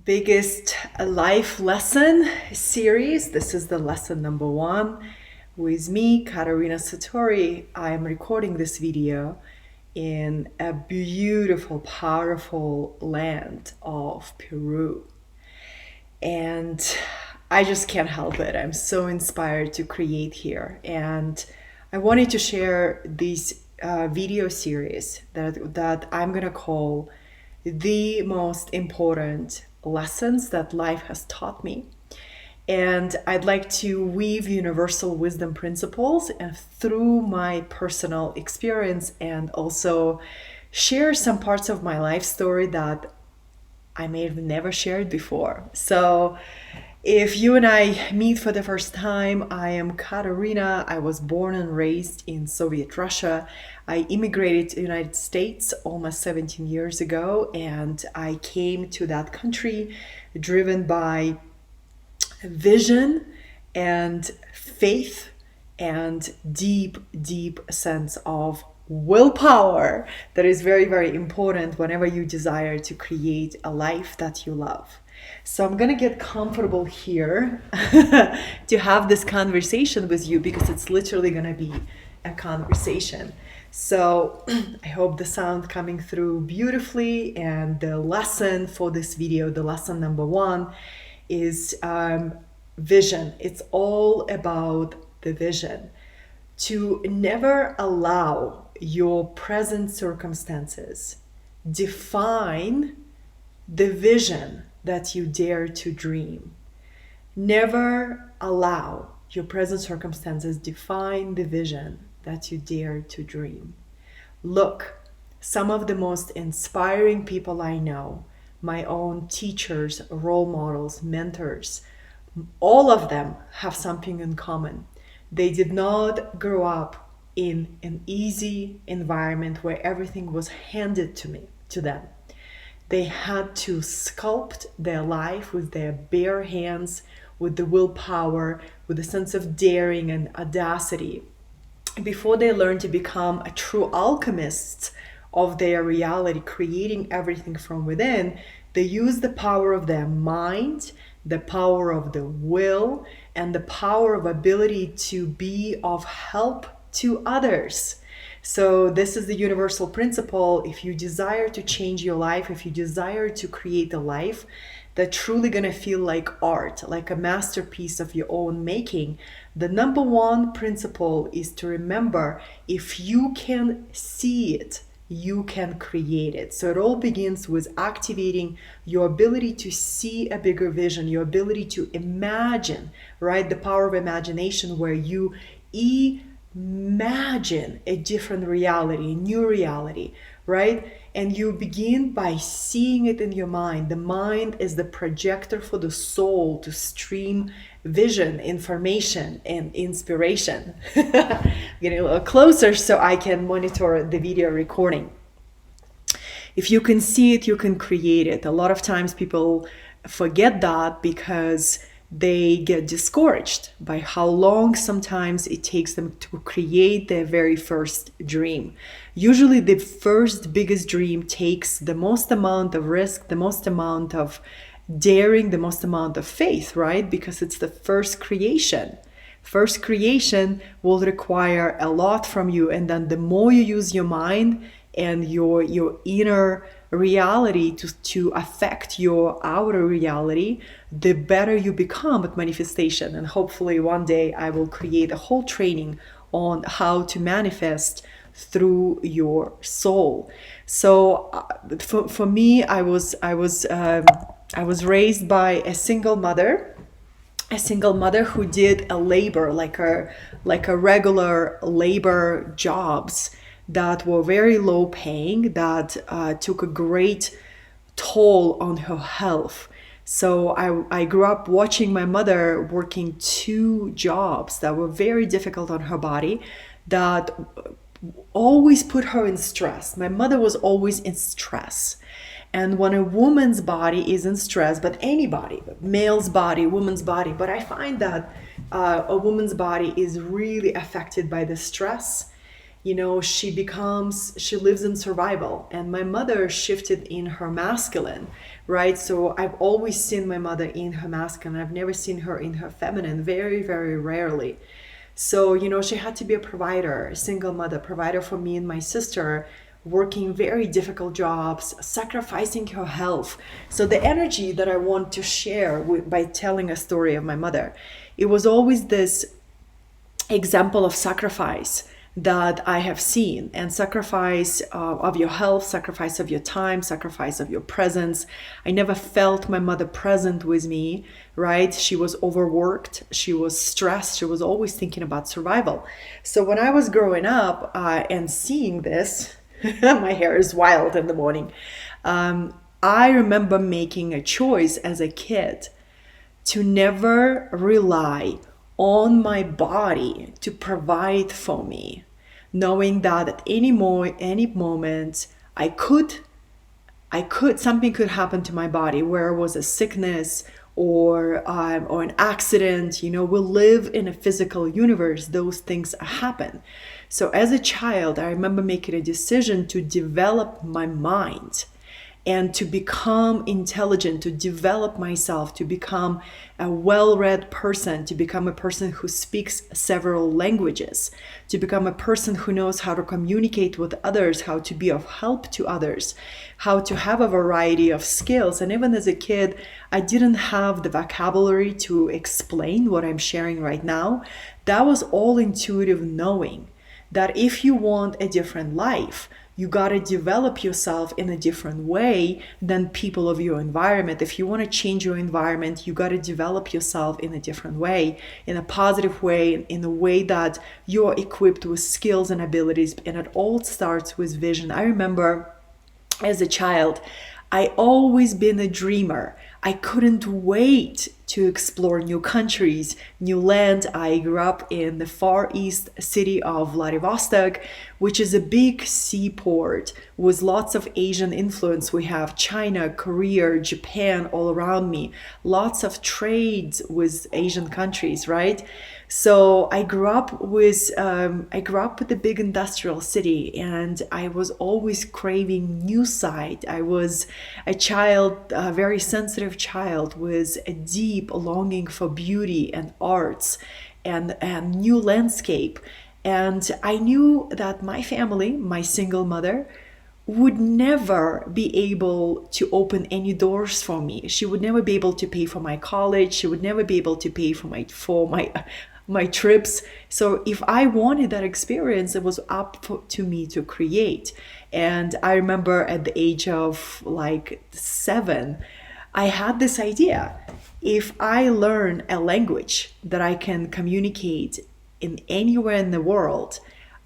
biggest life lesson series. This is the lesson number one with me, Katerina Satori. I am recording this video in a beautiful, powerful land of Peru. And I just can't help it. I'm so inspired to create here. And I wanted to share this video series that I'm going to call the most important lessons that life has taught me. And I'd like to weave universal wisdom principles and through my personal experience, and also share some parts of my life story that I may have never shared before. So if you and I meet for the first time, I am Katerina. I was born and raised in Soviet Russia. I immigrated to the United States almost 17 years ago, and I came to that country driven by vision and faith and deep, deep sense of willpower that is very, very important whenever you desire to create a life that you love. So I'm gonna get comfortable here to have this conversation with you, because it's literally gonna be a conversation. So I hope the sound coming through beautifully. And the lesson for this video, the lesson number one, is vision. It's all about the vision. To never allow your present circumstances define the vision that you dare to dream. Never allow your present circumstances define the vision that you dare to dream. Look, some of the most inspiring people I know, my own teachers, role models, mentors, all of them have something in common. They did not grow up in an easy environment where everything was handed to them. They had to sculpt their life with their bare hands, with the willpower, with a sense of daring and audacity, before they learned to become a true alchemists of their reality, creating everything from within. They used the power of their mind, the power of the will, and the power of ability to be of help to others. So this is the universal principle. If you desire to change your life, if you desire to create a life that's truly gonna feel like art, like a masterpiece of your own making, the number one principle is to remember, if you can see it, you can create it. So it all begins with activating your ability to see a bigger vision, your ability to imagine, right? The power of imagination, where you imagine a different reality, a new reality, right? And you begin by seeing it in your mind. The mind is the projector for the soul to stream vision, information, and inspiration. Getting a little closer so I can monitor the video recording. If you can see it, you can create it. A lot of times people forget that because they get discouraged by how long sometimes it takes them to create their very first dream. Usually the first biggest dream takes the most amount of risk, the most amount of daring, the most amount of faith, right? Because it's the first creation. First creation will require a lot from you, and then the more you use your mind and your inner reality to affect your outer reality, the better you become at manifestation. And hopefully one day I will create a whole training on how to manifest through your soul. So for me, I was raised by a single mother who did a labor, like a regular labor jobs that were very low paying, that took a great toll on her health. So I grew up watching my mother working two jobs that were very difficult on her body, that always put her in stress. My mother was always in stress. And when a woman's body is in stress, but anybody, male's body, woman's body, but I find that a woman's body is really affected by the stress. she lives in survival. And my mother shifted in her masculine, right? So I've always seen my mother in her masculine. I've never seen her in her feminine, very, very rarely. So, she had to be a provider, a single mother, provider for me and my sister, working very difficult jobs, sacrificing her health. So the energy that I want to share by telling a story of my mother, it was always this example of sacrifice that I have seen, and sacrifice of your health, sacrifice of your time, sacrifice of your presence. I never felt my mother present with me, right? She was overworked, she was stressed, she was always thinking about survival. So when I was growing up and seeing this, my hair is wild in the morning. I remember making a choice as a kid to never rely on my body to provide for me, knowing that at any moment something could happen to my body, where it was a sickness or an accident. We live in a physical universe; those things happen. So as a child, I remember making a decision to develop my mind and to become intelligent, to develop myself, to become a well-read person, to become a person who speaks several languages, to become a person who knows how to communicate with others, how to be of help to others, how to have a variety of skills. And even as a kid, I didn't have the vocabulary to explain what I'm sharing right now. That was all intuitive knowing that if you want a different life, you got to develop yourself in a different way than people of your environment. If you want to change your environment, you got to develop yourself in a different way, in a positive way, in a way that you're equipped with skills and abilities. And it all starts with vision. I remember as a child, I always been a dreamer. I couldn't wait to explore new countries, new land. I grew up in the far east city of Vladivostok, which is a big seaport with lots of Asian influence. We have China, Korea, Japan all around me, lots of trades with Asian countries, right? So I grew up with a big industrial city, and I was always craving new sight. I was a child, a very sensitive child, with a deep longing for beauty and arts and new landscape. And I knew that my family, my single mother, would never be able to open any doors for me. She would never be able to pay for my college. She would never be able to pay for my trips. So if I wanted that experience, it was to me to create. And I remember at the age of like 7, I had this idea. If I learn a language that I can communicate in anywhere in the world,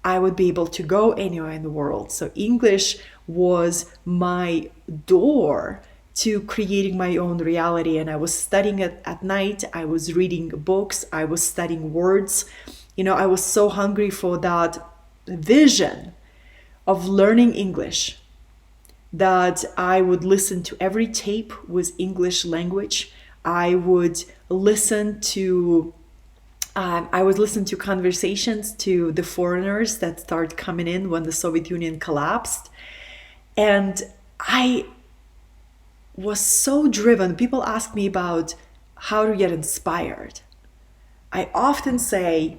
I would be able to go anywhere in the world. So English was my door to creating my own reality. And I was studying it at night. I was reading books. I was studying words. I was so hungry for that vision of learning English that I would listen to every tape with English language. I would listen to conversations to the foreigners that started coming in when the Soviet Union collapsed. And I was so driven. People ask me about how to get inspired. I often say,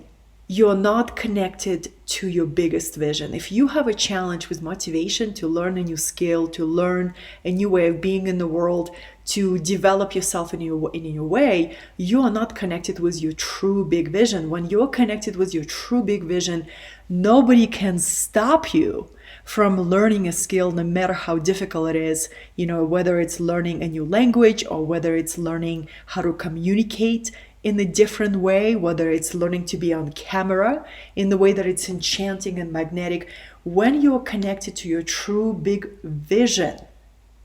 you're not connected to your biggest vision. If you have a challenge with motivation to learn a new skill, to learn a new way of being in the world, to develop yourself in a new way, you are not connected with your true big vision. When you're connected with your true big vision, nobody can stop you from learning a skill, no matter how difficult it is, whether it's learning a new language or whether it's learning how to communicate in a different way, whether it's learning to be on camera in the way that it's enchanting and magnetic. When you're connected to your true big vision,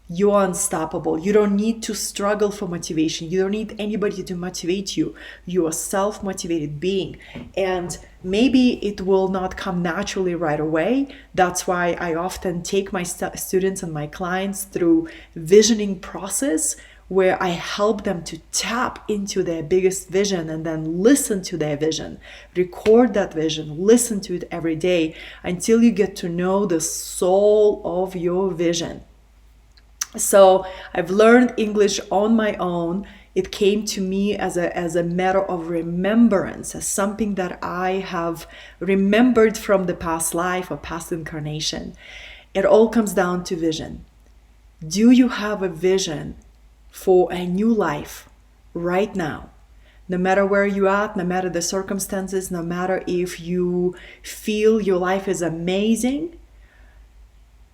you are unstoppable. You don't need to struggle for motivation. You don't need anybody to motivate you. You are a self-motivated being. And maybe it will not come naturally right away. That's why I often take my students and my clients through visioning process, where I help them to tap into their biggest vision and then listen to their vision, record that vision, listen to it every day until you get to know the soul of your vision. So I've learned English on my own. It came to me as a matter of remembrance, as something that I have remembered from the past life or past incarnation. It all comes down to vision. Do you have a vision for a new life right now? No matter where you're at, no matter the circumstances, no matter if you feel your life is amazing,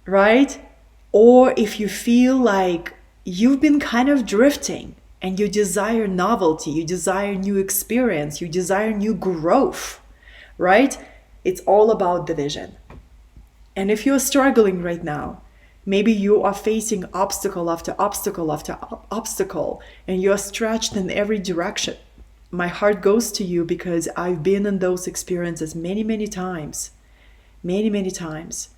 right? Or if you feel like you've been kind of drifting and you desire novelty, you desire new experience, you desire new growth, right? It's all about the vision. And if you're struggling right now, maybe you are facing obstacle after obstacle after obstacle, and you're stretched in every direction. My heart goes to you because I've been in those experiences many, many times. Many, many times.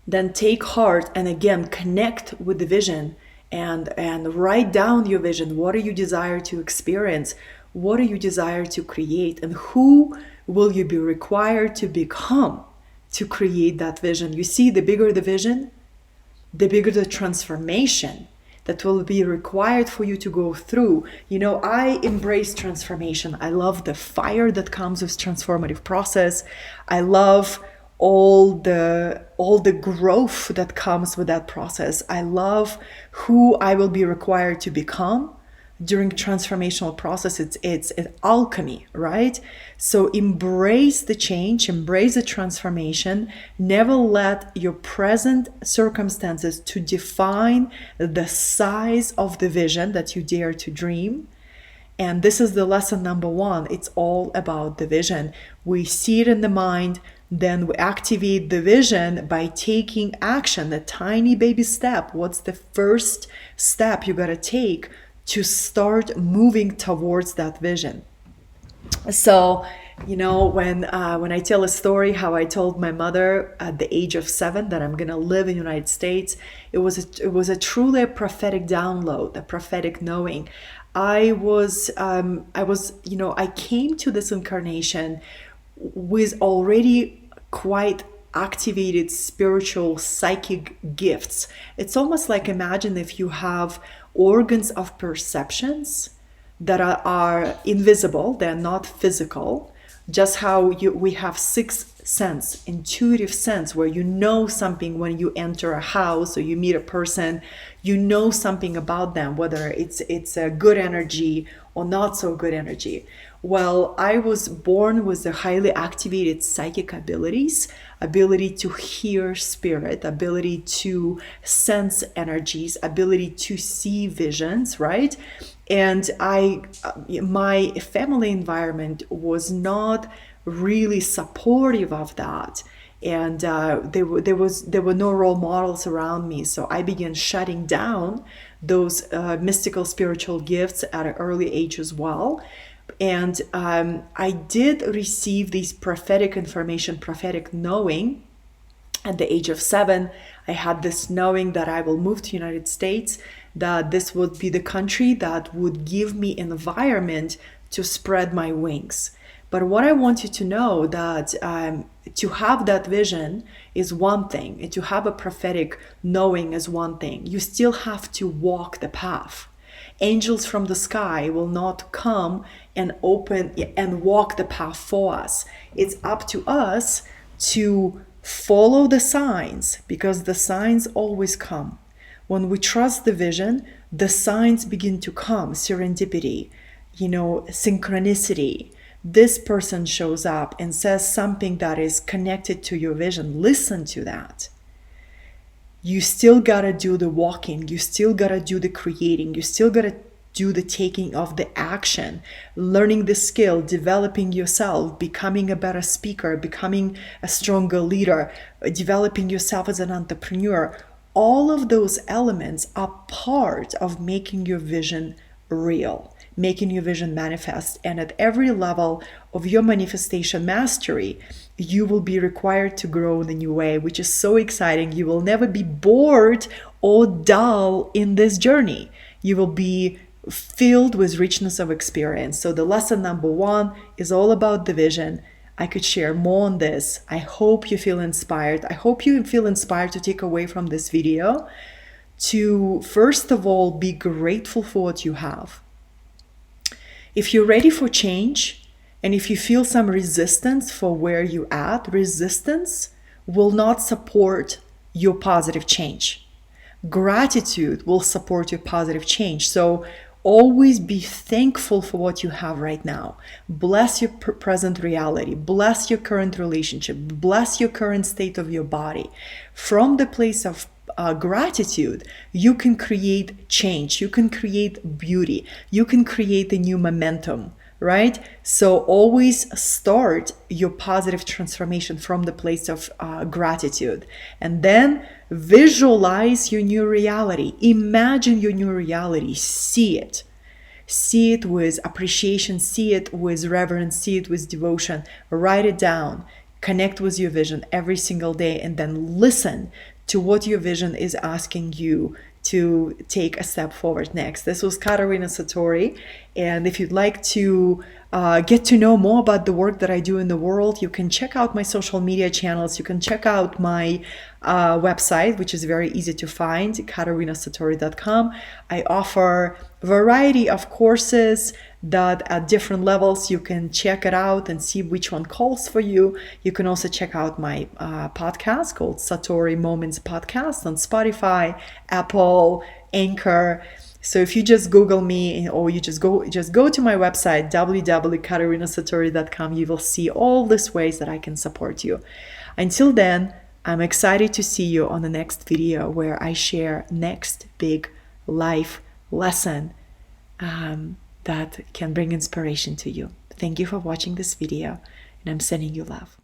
Then take heart and again connect with the vision and write down your vision. What do you desire to experience? What do you desire to create? And who will you be required to become to create that vision? You see, the bigger the vision, the bigger the transformation that will be required for you to go through. You know, I embrace transformation. I love the fire that comes with transformative process. I love all the growth that comes with that process. I love who I will be required to become during transformational process. It's an alchemy, right? So embrace the change, embrace the transformation. Never let your present circumstances to define the size of the vision that you dare to dream. And this is the lesson number one. It's all about the vision. We see it in the mind, then we activate the vision by taking action, a tiny baby step. What's the first step you gotta take to start moving towards that vision? So, you know, when I tell a story how I told my mother at the age of 7 that I'm gonna live in the United States, it was a truly a prophetic download, a prophetic knowing. I came to this incarnation with already quite activated spiritual psychic gifts. It's almost like, imagine if you have organs of perceptions that are invisible, they're not physical, just how we have sixth sense, intuitive sense, where you know something when you enter a house or you meet a person, you know something about them, whether it's a good energy or not so good energy. Well, I was born with the highly activated psychic ability to hear spirit, ability to sense energies, ability to see visions, right? And my family environment was not really supportive of that. And there were no role models around me. So I began shutting down those mystical spiritual gifts at an early age as well. And I did receive these prophetic information, prophetic knowing. At the age of 7, I had this knowing that I will move to the United States, that this would be the country that would give me an environment to spread my wings. But what I want you to know that to have that vision is one thing, and to have a prophetic knowing is one thing. You still have to walk the path. Angels from the sky will not come and open and walk the path for us. It's up to us to follow the signs, because the signs always come. When we trust the vision, the signs begin to come. Serendipity, synchronicity. This person shows up and says something that is connected to your vision. Listen to that. You still gotta do the walking. You still gotta do the creating. You still gotta do the taking of the action, learning the skill, developing yourself, becoming a better speaker, becoming a stronger leader, developing yourself as an entrepreneur. All of those elements are part of making your vision real, making your vision manifest. And at every level of your manifestation mastery, you will be required to grow in a new way, which is so exciting. You will never be bored or dull in this journey. You will be filled with richness of experience. So the lesson number 1 is all about the vision. I could share more on this. I hope you feel inspired. I hope you feel inspired to take away from this video to, first of all, be grateful for what you have. If you're ready for change, and if you feel some resistance for where you're at, resistance will not support your positive change. Gratitude will support your positive change. So always be thankful for what you have right now. Bless your present reality. Bless your current relationship. Bless your current state of your body. From the place of gratitude, you can create change. You can create beauty. You can create a new momentum, right? So always start your positive transformation from the place of gratitude. And then visualize your new reality. Imagine your new reality. See it. See it with appreciation. See it with reverence. See it with devotion. Write it down. Connect with your vision every single day, and then listen to what your vision is asking you to take a step forward next. This was Katerina Satori, and if you'd like to get to know more about the work that I do in the world, you can check out my social media channels. You can check out my website, which is very easy to find, katerinasatori.com. I offer a variety of courses that at different levels you can check it out and see which one calls for you. You can also check out my podcast called Satori Moments Podcast on Spotify, Apple, Anchor. So if you just Google me, or you just go to my website, www.katerinasatori.com, you will see all these ways that I can support you. Until then, I'm excited to see you on the next video where I share next big life lesson that can bring inspiration to you. Thank you for watching this video, and I'm sending you love.